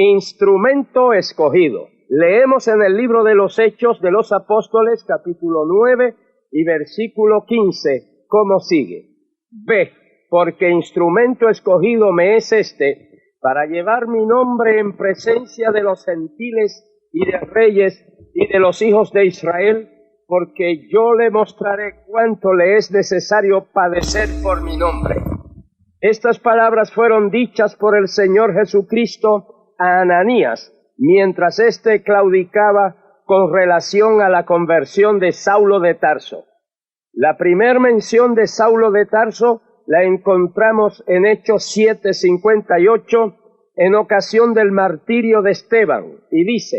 Instrumento escogido. Leemos en el libro de los Hechos de los Apóstoles, capítulo 9 y versículo 15, como sigue. Ve, porque instrumento escogido me es este, para llevar mi nombre en presencia de los gentiles y de reyes y de los hijos de Israel, porque yo le mostraré cuánto le es necesario padecer por mi nombre. Estas palabras fueron dichas por el Señor Jesucristo a Ananías, mientras éste claudicaba con relación a la conversión de Saulo de Tarso. La primer mención de Saulo de Tarso la encontramos en Hechos 7:58, en ocasión del martirio de Esteban, y dice: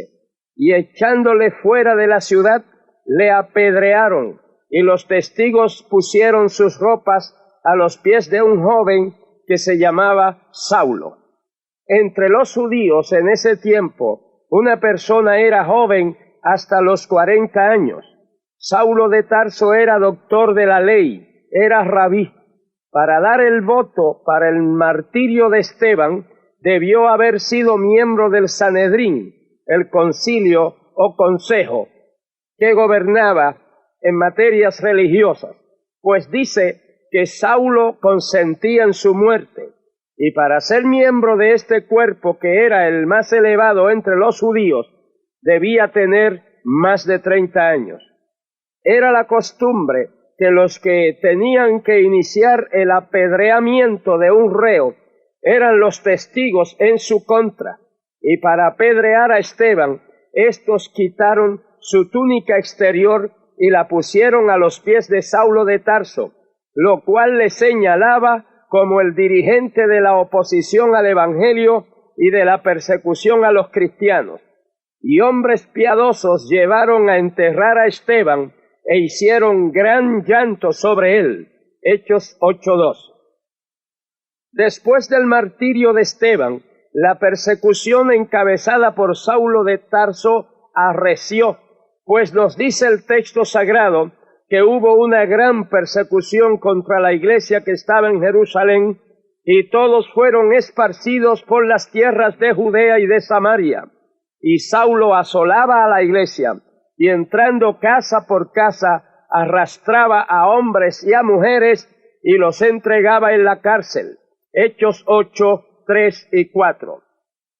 y echándole fuera de la ciudad, le apedrearon, y los testigos pusieron sus ropas a los pies de un joven que se llamaba Saulo. Entre los judíos en ese tiempo, una persona era joven hasta los 40 años. Saulo de Tarso era doctor de la ley, era rabí. Para dar el voto para el martirio de Esteban, debió haber sido miembro del Sanedrín, el concilio o consejo que gobernaba en materias religiosas, pues dice que Saulo consentía en su muerte, y para ser miembro de este cuerpo, que era el más elevado entre los judíos, debía tener más de 30 años. Era la costumbre que los que tenían que iniciar el apedreamiento de un reo eran los testigos en su contra, y para apedrear a Esteban, estos quitaron su túnica exterior y la pusieron a los pies de Saulo de Tarso, lo cual le señalaba como el dirigente de la oposición al Evangelio y de la persecución a los cristianos. Y hombres piadosos llevaron a enterrar a Esteban e hicieron gran llanto sobre él. Hechos 8:2. Después del martirio de Esteban, la persecución encabezada por Saulo de Tarso arreció, pues nos dice el texto sagrado que hubo una gran persecución contra la iglesia que estaba en Jerusalén, y todos fueron esparcidos por las tierras de Judea y de Samaria. Y Saulo asolaba a la iglesia, y entrando casa por casa, arrastraba a hombres y a mujeres, y los entregaba en la cárcel. Hechos 8:3 y 4.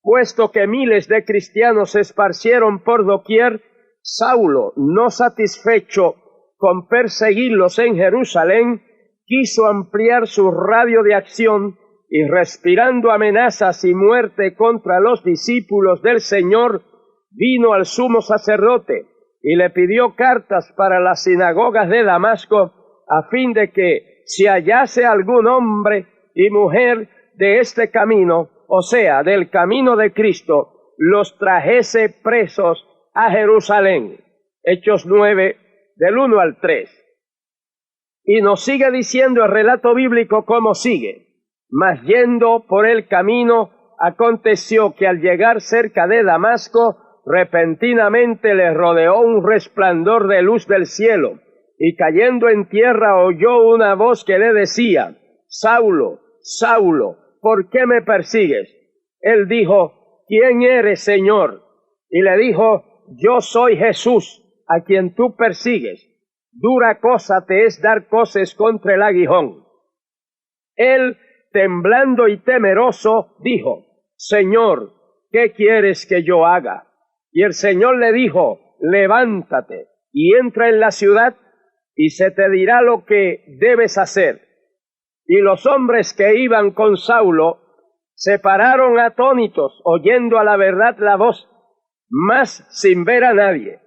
Puesto que miles de cristianos se esparcieron por doquier, Saulo, no satisfecho con perseguirlos en Jerusalén, quiso ampliar su radio de acción, y respirando amenazas y muerte contra los discípulos del Señor, vino al sumo sacerdote y le pidió cartas para las sinagogas de Damasco, a fin de que, si hallase algún hombre y mujer de este camino, o sea, del camino de Cristo, los trajese presos a Jerusalén. Hechos 9, del 1 al 3. Y nos sigue diciendo el relato bíblico como sigue: mas yendo por el camino, aconteció que al llegar cerca de Damasco, repentinamente le rodeó un resplandor de luz del cielo, y cayendo en tierra oyó una voz que le decía: Saulo, Saulo, ¿por qué me persigues? Él dijo: ¿quién eres, Señor? Y le dijo: yo soy Jesús, a quien tú persigues. Dura cosa te es dar coces contra el aguijón. Él, temblando y temeroso, dijo: Señor, ¿qué quieres que yo haga? Y el Señor le dijo: levántate y entra en la ciudad, y se te dirá lo que debes hacer. Y los hombres que iban con Saulo se pararon atónitos, oyendo a la verdad la voz, mas sin ver a nadie.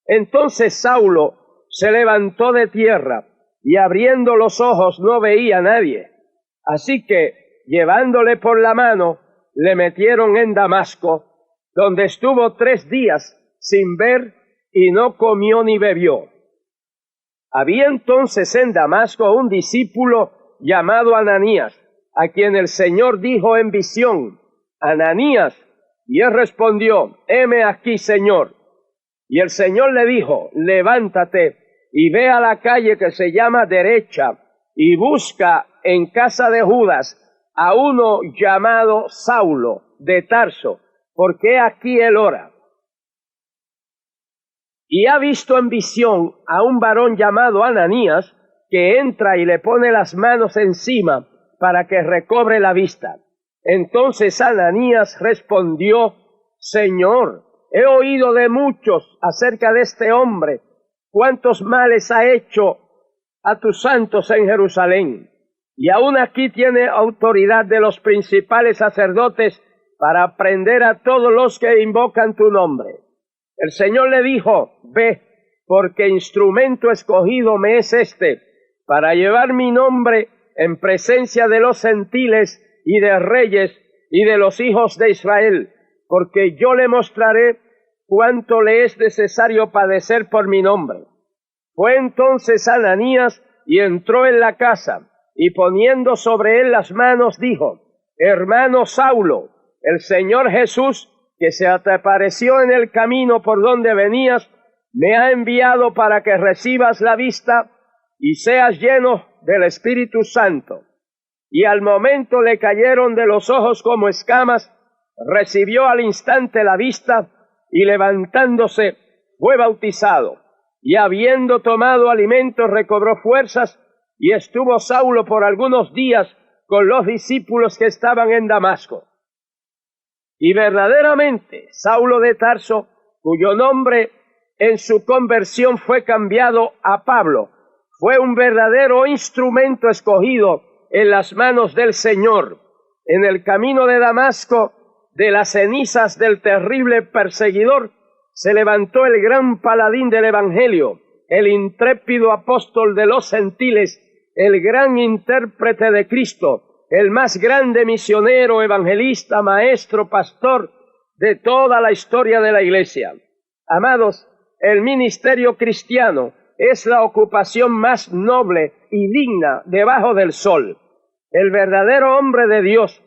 Entonces Saulo se levantó de tierra, y abriendo los ojos no veía a nadie. Así que, llevándole por la mano, le metieron en Damasco, donde estuvo 3 días sin ver, y no comió ni bebió. Había entonces en Damasco un discípulo llamado Ananías, a quien el Señor dijo en visión: Ananías. Y él respondió: heme aquí, Señor. Y el Señor le dijo: levántate y ve a la calle que se llama Derecha, y busca en casa de Judas a uno llamado Saulo. de Tarso, porque aquí él ora. Y ha visto en visión a un varón llamado Ananías, que entra y le pone las manos encima para que recobre la vista. Entonces Ananías respondió: Señor, he oído de muchos acerca de este hombre, cuántos males ha hecho a tus santos en Jerusalén, y aún aquí tiene autoridad de los principales sacerdotes para prender a todos los que invocan tu nombre. El Señor le dijo: ve, porque instrumento escogido me es este, para llevar mi nombre en presencia de los gentiles y de reyes y de los hijos de Israel, porque yo le mostraré cuánto le es necesario padecer por mi nombre. Fue entonces Ananías y entró en la casa, y poniendo sobre él las manos dijo: Hermano Saulo, el Señor Jesús, que se te apareció en el camino por donde venías, me ha enviado para que recibas la vista y seas lleno del Espíritu Santo. Y al momento le cayeron de los ojos como escamas, recibió al instante la vista, y levantándose fue bautizado. Y habiendo tomado alimento recobró fuerzas, y estuvo Saulo por algunos días con los discípulos que estaban en Damasco. Y verdaderamente Saulo de Tarso, cuyo nombre en su conversión fue cambiado a Pablo, fue un verdadero instrumento escogido en las manos del Señor. En el camino de Damasco, de las cenizas del terrible perseguidor, se levantó el gran paladín del Evangelio, el intrépido apóstol de los gentiles, el gran intérprete de Cristo, el más grande misionero, evangelista, maestro, pastor de toda la historia de la Iglesia. Amados, el ministerio cristiano es la ocupación más noble y digna debajo del sol. El verdadero hombre de Dios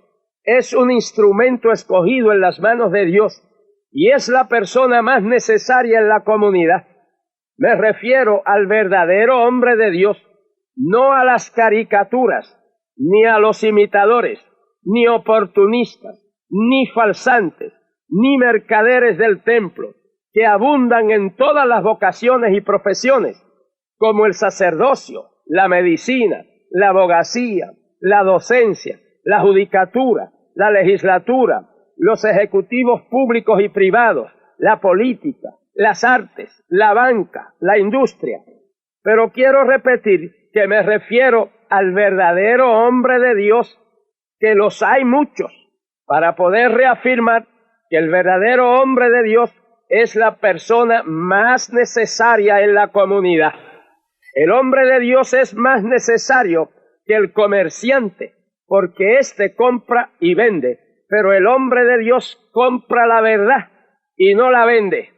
es un instrumento escogido en las manos de Dios y es la persona más necesaria en la comunidad. Me refiero al verdadero hombre de Dios, no a las caricaturas, ni a los imitadores, ni oportunistas, ni falsantes, ni mercaderes del templo, que abundan en todas las vocaciones y profesiones, como el sacerdocio, la medicina, la abogacía, la docencia, la judicatura, la legislatura, los ejecutivos públicos y privados, la política, las artes, la banca, la industria. Pero quiero repetir que me refiero al verdadero hombre de Dios, que los hay muchos, para poder reafirmar que el verdadero hombre de Dios es la persona más necesaria en la comunidad. El hombre de Dios es más necesario que el comerciante, porque éste compra y vende, pero el hombre de Dios compra la verdad y no la vende.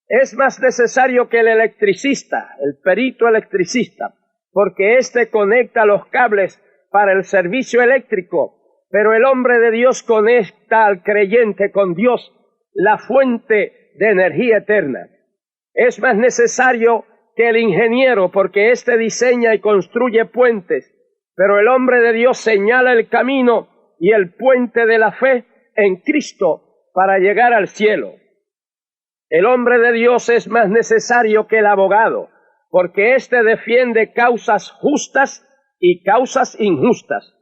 Es más necesario que el electricista, el perito electricista, porque éste conecta los cables para el servicio eléctrico, pero el hombre de Dios conecta al creyente con Dios, la fuente de energía eterna. Es más necesario que el ingeniero, porque éste diseña y construye puentes, pero el hombre de Dios señala el camino y el puente de la fe en Cristo para llegar al cielo. El hombre de Dios es más necesario que el abogado, porque éste defiende causas justas y causas injustas.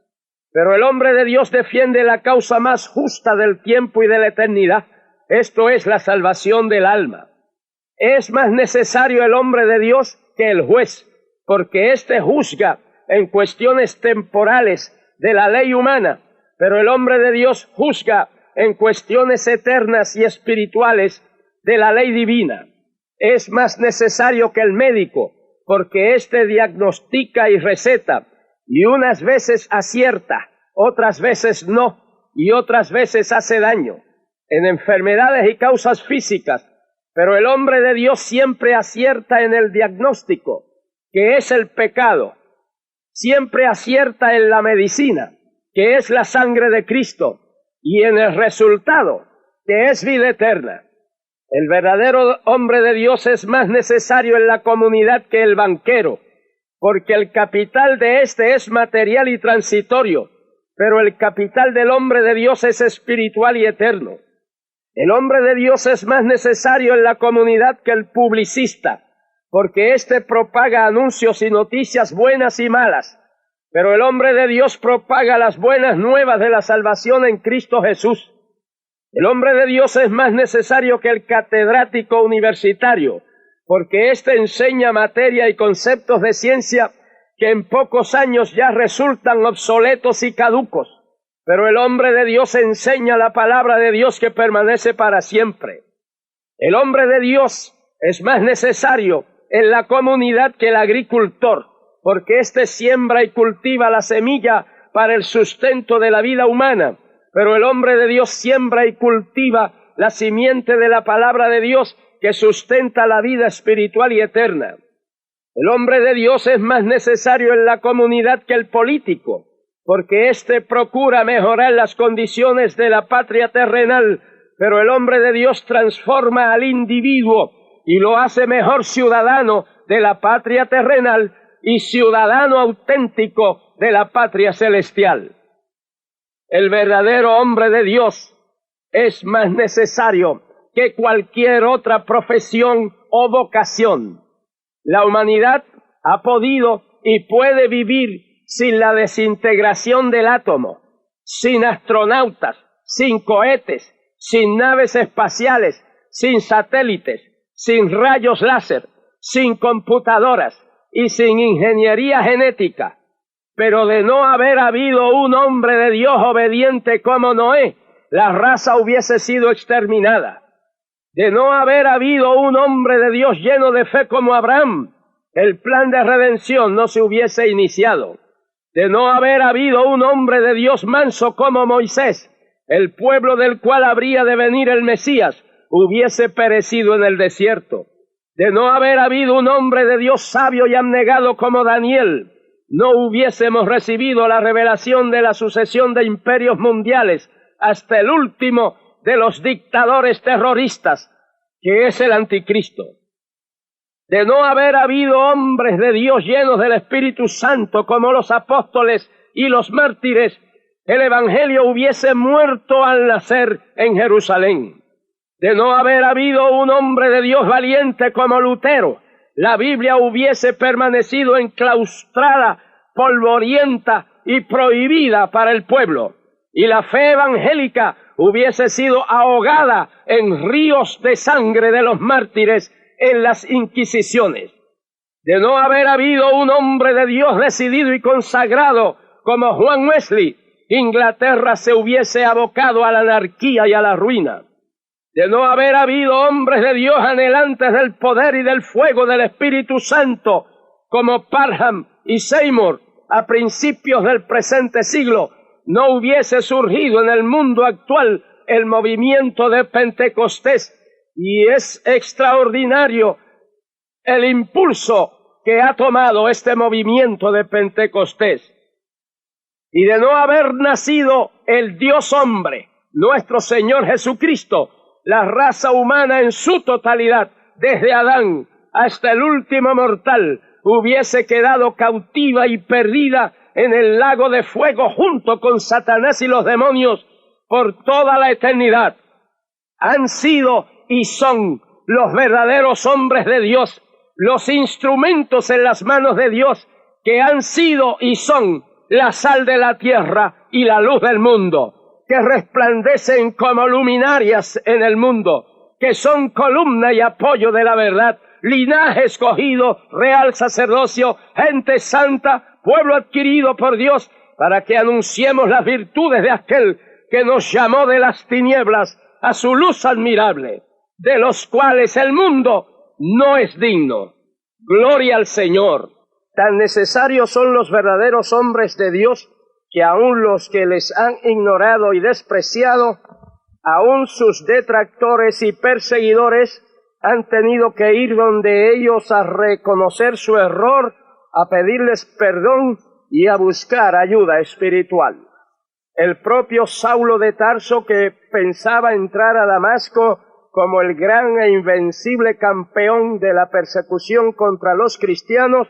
Pero el hombre de Dios defiende la causa más justa del tiempo y de la eternidad, esto es la salvación del alma. Es más necesario el hombre de Dios que el juez, porque éste juzga en cuestiones temporales de la ley humana, pero el hombre de Dios juzga en cuestiones eternas y espirituales de la ley divina. Es más necesario que el médico, porque éste diagnostica y receta, y unas veces acierta, otras veces no, y otras veces hace daño en enfermedades y causas físicas, pero el hombre de Dios siempre acierta en el diagnóstico, que es el pecado, siempre acierta en la medicina, que es la sangre de Cristo, y en el resultado, que es vida eterna. El verdadero hombre de Dios es más necesario en la comunidad que el banquero, porque el capital de éste es material y transitorio, pero el capital del hombre de Dios es espiritual y eterno. El hombre de Dios es más necesario en la comunidad que el publicista, porque éste propaga anuncios y noticias buenas y malas, pero el hombre de Dios propaga las buenas nuevas de la salvación en Cristo Jesús. El hombre de Dios es más necesario que el catedrático universitario, porque éste enseña materia y conceptos de ciencia que en pocos años ya resultan obsoletos y caducos. Pero el hombre de Dios enseña la palabra de Dios que permanece para siempre. El hombre de Dios es más necesario en la comunidad que el agricultor, porque éste siembra y cultiva la semilla para el sustento de la vida humana. Pero el hombre de Dios siembra y cultiva la simiente de la palabra de Dios que sustenta la vida espiritual y eterna. El hombre de Dios es más necesario en la comunidad que el político, porque éste procura mejorar las condiciones de la patria terrenal, pero el hombre de Dios transforma al individuo y lo hace mejor ciudadano de la patria terrenal y ciudadano auténtico de la patria celestial. El verdadero hombre de Dios es más necesario que cualquier otra profesión o vocación. La humanidad ha podido y puede vivir sin la desintegración del átomo, sin astronautas, sin cohetes, sin naves espaciales, sin satélites, sin rayos láser, sin computadoras y sin ingeniería genética. Pero de no haber habido un hombre de Dios obediente como Noé, la raza hubiese sido exterminada. De no haber habido un hombre de Dios lleno de fe como Abraham, el plan de redención no se hubiese iniciado. De no haber habido un hombre de Dios manso como Moisés, el pueblo del cual habría de venir el Mesías hubiese perecido en el desierto. De no haber habido un hombre de Dios sabio y abnegado como Daniel, no hubiésemos recibido la revelación de la sucesión de imperios mundiales hasta el último de los dictadores terroristas, que es el anticristo. De no haber habido hombres de Dios llenos del Espíritu Santo como los apóstoles y los mártires, el Evangelio hubiese muerto al nacer en Jerusalén. De no haber habido un hombre de Dios valiente como Lutero, la Biblia hubiese permanecido enclaustrada, polvorienta y prohibida para el pueblo, y la fe evangélica hubiese sido ahogada en ríos de sangre de los mártires en las inquisiciones. De no haber habido un hombre de Dios decidido y consagrado como Juan Wesley, Inglaterra se hubiese abocado a la anarquía y a la ruina. De no haber habido hombres de Dios anhelantes del poder y del fuego del Espíritu Santo, como Parham y Seymour, a principios del presente siglo, no hubiese surgido en el mundo actual el movimiento de Pentecostés, y es extraordinario el impulso que ha tomado este movimiento de Pentecostés. Y de no haber nacido el Dios hombre, nuestro Señor Jesucristo, la raza humana en su totalidad, desde Adán hasta el último mortal, hubiese quedado cautiva y perdida en el lago de fuego junto con Satanás y los demonios por toda la eternidad. Han sido y son los verdaderos hombres de Dios, los instrumentos en las manos de Dios, que han sido y son la sal de la tierra y la luz del mundo, que resplandecen como luminarias en el mundo, que son columna y apoyo de la verdad, linaje escogido, real sacerdocio, gente santa, pueblo adquirido por Dios, para que anunciemos las virtudes de aquel que nos llamó de las tinieblas a su luz admirable, de los cuales el mundo no es digno. Gloria al Señor. Tan necesarios son los verdaderos hombres de Dios, que aun los que les han ignorado y despreciado, aun sus detractores y perseguidores, han tenido que ir donde ellos a reconocer su error, a pedirles perdón y a buscar ayuda espiritual. El propio Saulo de Tarso, que pensaba entrar a Damasco como el gran e invencible campeón de la persecución contra los cristianos,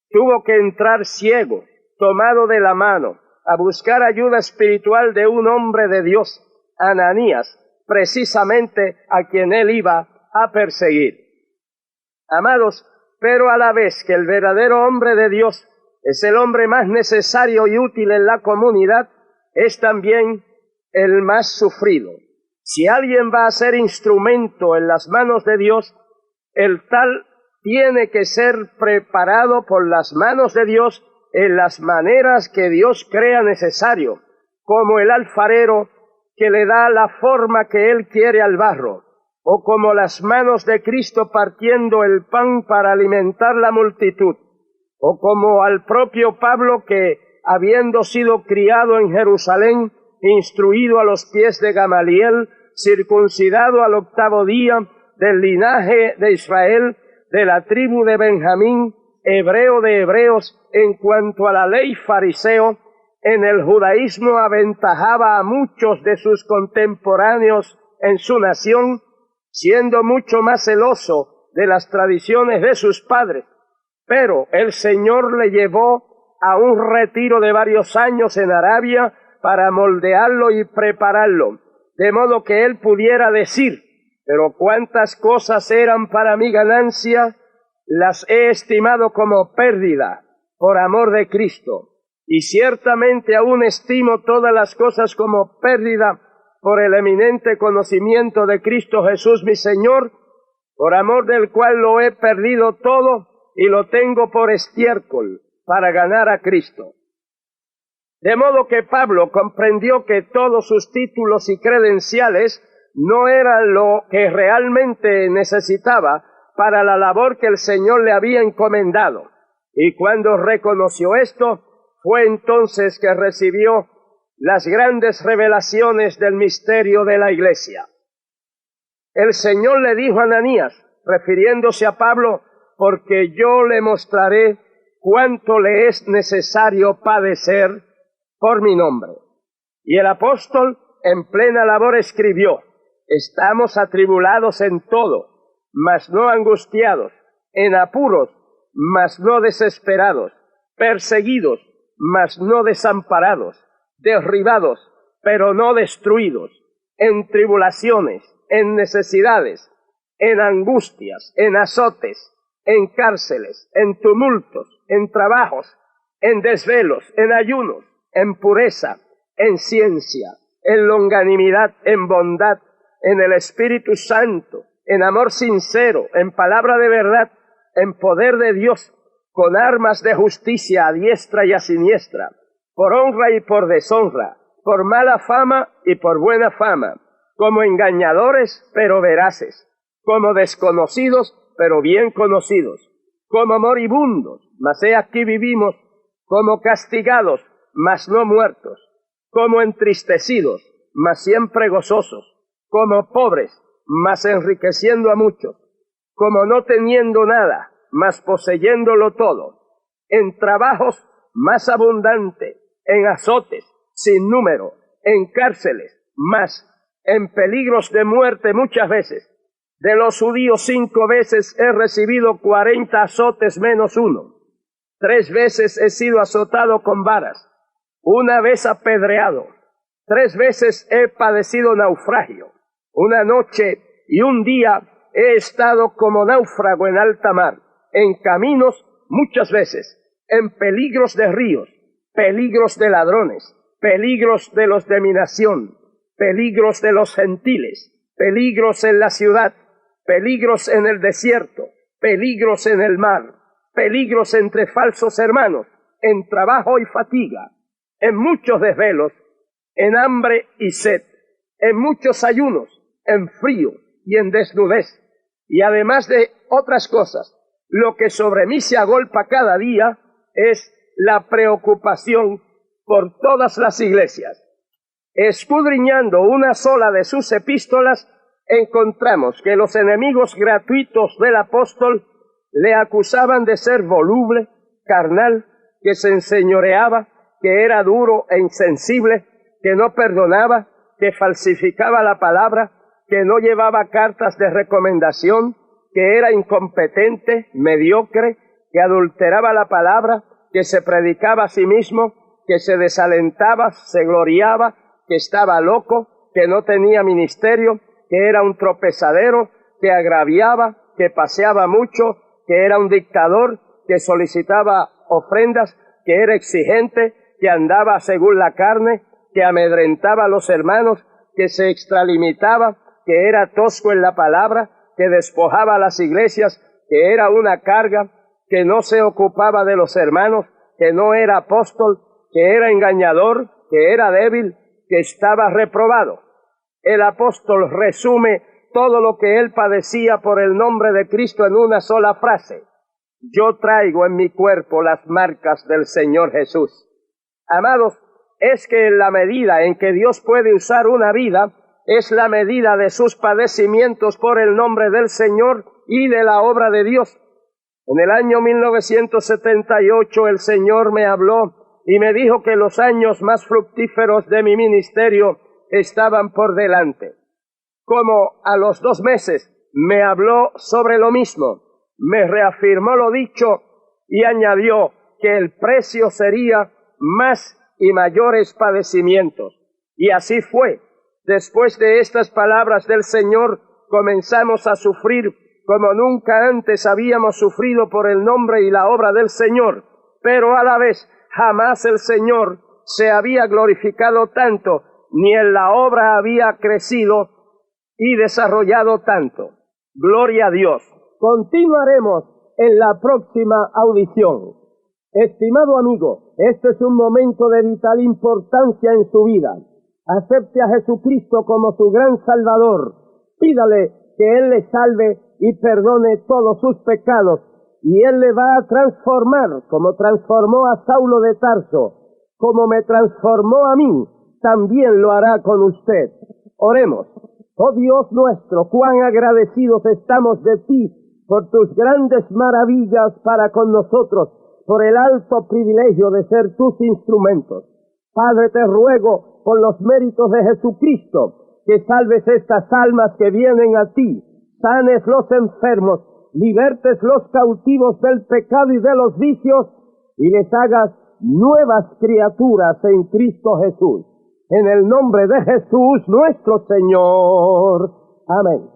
tuvo que entrar ciego, tomado de la mano, a buscar ayuda espiritual de un hombre de Dios, Ananías, precisamente a quien él iba a perseguir. Amados, pero a la vez que el verdadero hombre de Dios es el hombre más necesario y útil en la comunidad, es también el más sufrido. Si alguien va a ser instrumento en las manos de Dios, el tal tiene que ser preparado por las manos de Dios en las maneras que Dios crea necesario, como el alfarero que le da la forma que él quiere al barro, o como las manos de Cristo partiendo el pan para alimentar la multitud, o como al propio Pablo que, habiendo sido criado en Jerusalén, instruido a los pies de Gamaliel, circuncidado al 8º día, del linaje de Israel, de la tribu de Benjamín, hebreo de hebreos, en cuanto a la ley fariseo, en el judaísmo aventajaba a muchos de sus contemporáneos en su nación, siendo mucho más celoso de las tradiciones de sus padres. Pero el Señor le llevó a un retiro de varios años en Arabia para moldearlo y prepararlo, de modo que él pudiera decir: pero cuántas cosas eran para mi ganancia, las he estimado como pérdida por amor de Cristo. Y ciertamente aún estimo todas las cosas como pérdida por el eminente conocimiento de Cristo Jesús mi Señor, por amor del cual lo he perdido todo y lo tengo por estiércol para ganar a Cristo. De modo que Pablo comprendió que todos sus títulos y credenciales no eran lo que realmente necesitaba para la labor que el Señor le había encomendado. Y cuando reconoció esto, fue entonces que recibió las grandes revelaciones del misterio de la Iglesia. El Señor le dijo a Ananías, refiriéndose a Pablo: porque yo le mostraré cuánto le es necesario padecer por mi nombre. Y el apóstol en plena labor escribió: estamos atribulados en todo, mas no angustiados, en apuros, mas no desesperados, perseguidos, mas no desamparados, derribados, pero no destruidos, en tribulaciones, en necesidades, en angustias, en azotes, en cárceles, en tumultos, en trabajos, en desvelos, en ayunos, en pureza, en ciencia, en longanimidad, en bondad, en el Espíritu Santo, en amor sincero, en palabra de verdad, en poder de Dios, con armas de justicia a diestra y a siniestra, por honra y por deshonra, por mala fama y por buena fama, como engañadores pero veraces, como desconocidos pero bien conocidos, como moribundos, mas he aquí vivimos, como castigados, mas no muertos, como entristecidos, mas siempre gozosos, como pobres, mas enriqueciendo a muchos, como no teniendo nada, mas poseyéndolo todo, en trabajos más abundante, en azotes sin número, en cárceles más, en peligros de muerte muchas veces. De los judíos 5 veces he recibido 40 azotes menos uno. 3 veces he sido azotado con varas, 1 vez apedreado, 3 veces he padecido naufragio. 1 noche y 1 día he estado como náufrago en alta mar, en caminos muchas veces, en peligros de ríos, peligros de ladrones, peligros de los de mi nación, peligros de los gentiles, peligros en la ciudad, peligros en el desierto, peligros en el mar, peligros entre falsos hermanos, en trabajo y fatiga, en muchos desvelos, en hambre y sed, en muchos ayunos, en frío y en desnudez, y además de otras cosas, lo que sobre mí se agolpa cada día es la preocupación por todas las iglesias. Escudriñando una sola de sus epístolas, encontramos que los enemigos gratuitos del apóstol le acusaban de ser voluble, carnal, que se enseñoreaba, que era duro e insensible, que no perdonaba, que falsificaba la palabra, que no llevaba cartas de recomendación, que era incompetente, mediocre, que adulteraba la palabra, que se predicaba a sí mismo, que se desalentaba, se gloriaba, que estaba loco, que no tenía ministerio, que era un tropezadero, que agraviaba, que paseaba mucho, que era un dictador, que solicitaba ofrendas, que era exigente, que andaba según la carne, que amedrentaba a los hermanos, que se extralimitaba, que era tosco en la palabra, que despojaba a las iglesias, que era una carga, que no se ocupaba de los hermanos, que no era apóstol, que era engañador, que era débil, que estaba reprobado. El apóstol resume todo lo que él padecía por el nombre de Cristo en una sola frase: yo traigo en mi cuerpo las marcas del Señor Jesús. Amados, es que en la medida en que Dios puede usar una vida, es la medida de sus padecimientos por el nombre del Señor y de la obra de Dios. En el año 1978 el Señor me habló y me dijo que los años más fructíferos de mi ministerio estaban por delante. Como a los 2 meses me habló sobre lo mismo, me reafirmó lo dicho y añadió que el precio sería más y mayores padecimientos. Y así fue. Después de estas palabras del Señor, comenzamos a sufrir como nunca antes habíamos sufrido por el nombre y la obra del Señor, pero a la vez jamás el Señor se había glorificado tanto, ni en la obra había crecido y desarrollado tanto. Gloria a Dios. Continuaremos en la próxima audición. Estimado amigo, este es un momento de vital importancia en su vida. Acepte a Jesucristo como su gran Salvador. Pídale que Él le salve y perdone todos sus pecados, y Él le va a transformar como transformó a Saulo de Tarso, como me transformó a mí, también lo hará con usted. Oremos. Oh Dios nuestro, cuán agradecidos estamos de ti por tus grandes maravillas para con nosotros, por el alto privilegio de ser tus instrumentos. Padre, te ruego por los méritos de Jesucristo, que salves estas almas que vienen a ti, sanes los enfermos, libertes los cautivos del pecado y de los vicios, y les hagas nuevas criaturas en Cristo Jesús. En el nombre de Jesús nuestro Señor. Amén.